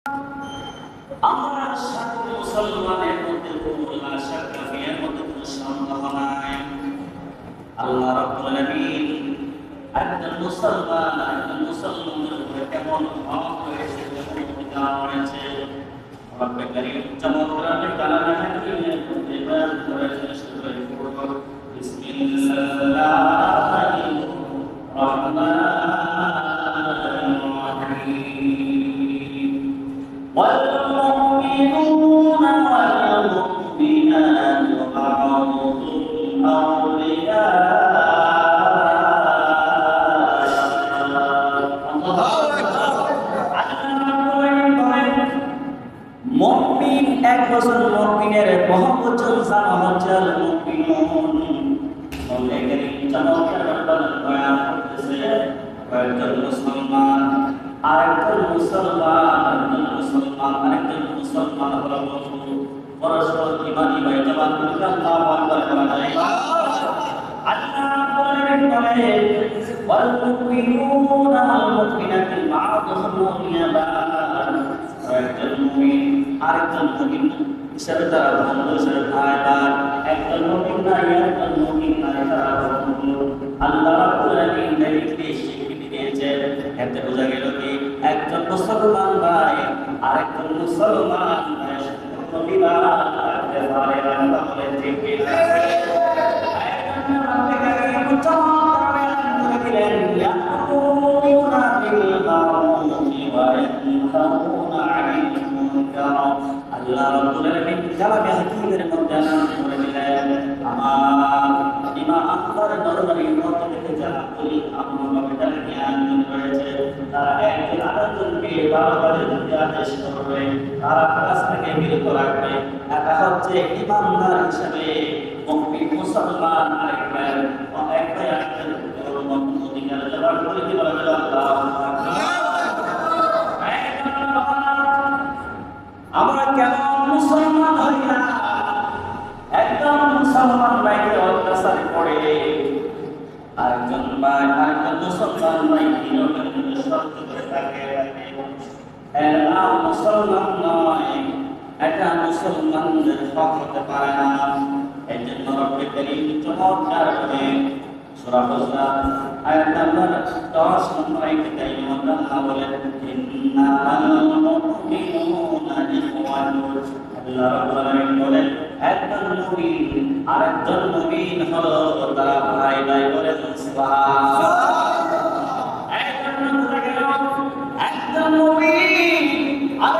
আমরা সাধারণ মুসলমানের মধ্যে কোনো শাক্কা এর মধ্যে কোনো সন্দেহ নাই। আল্লাহ রাব্বুল আলামিন একজন মুসলমানের উপরে কেমন হক রয়েছে কেমন রয়েছে রব্বে কারীম চমৎকার কালামে হাকিমের মধ্যে বয়ান করেছেন। সূরা ফুরকান বিসমিল্লাহির রহমানির রহিম والمؤمنون والمؤمنات بعضهم মুমিন এক বছর মুমিনের বহু বছর জানা হচ্ছে মুমিনুন অনেকের চমৎকার বয়ান করতেছে। কয়েকজন মুসলমান আরেকজন মুসলমান আরেকজন মুসলমান হলো বন্ধু পরস্পর ইমানি ভাই জবান করে আল্লাহু আকবার বলা যায়। আল্লাহ বলেন ওয়াল মুমিনুনা ওয়াল মুমিনাতু বা'দুহুম আউলিয়া একজন মুমিন আরেকজন মুমিন হিসেবে তারা বন্ধু হিসেবে ভাই ভাই একজন মুমিন না একজন মুমিন না তারা বন্ধু। আল্লাহ রাব্বুল আলামিন দেখতে স্বীকৃতি দিয়েছেন। এতে বোঝা গেল কি একজন মুসলমান ভাই আরেকজন মুসলমান ভাইয়ের সাথে বিবাহ করতে পারে না। তাহলে ঠিক কি না? আল্লাহ রাব্বুল আলামিন কালামে হাকিমের মধ্যে নাম করে দিলেন আমার ইমাম আখতার দরবারে মত থেকে যারা বলি আপনার বেটার জ্ঞান রয়েছে তারা একজন আরেকজনকে বারবারের মধ্যে আদেশ করবে, তারা কাছ থেকে বিরত রাখবে। এটা হচ্ছে ইমানদার হিসেবে মুমিন মুসলমান আরেকবার আরেকজন অধিকার জবাব করে দিল আল্লাহ। আমরা কেন মুসলমান হই না? একদম মুসলমান ভাইকে অত্যাচার করে আরেকজন ভাই আরেকজন মুসলমান ভাই বিরোধের মধ্যে শর্ত করে থাকে। এরা মুসলমান নয়, এটা মুসলমানদের হক হতে পারে না। এই জন্য রব্বে কারীম চমৎকার করে সূরা হুজরাত আয়াত নাম্বার 10 নম্বর আয়াতে আল্লাহ বলেন ইন্নাল মুমিনুনা ইখওয়াতুন। আল্লাহ রাব্বুল আলামিন বলেন একজন মুমিন আরেকজন মুমিন হলো তারা ভাই ভাই বলেন সুবহানাল্লাহ।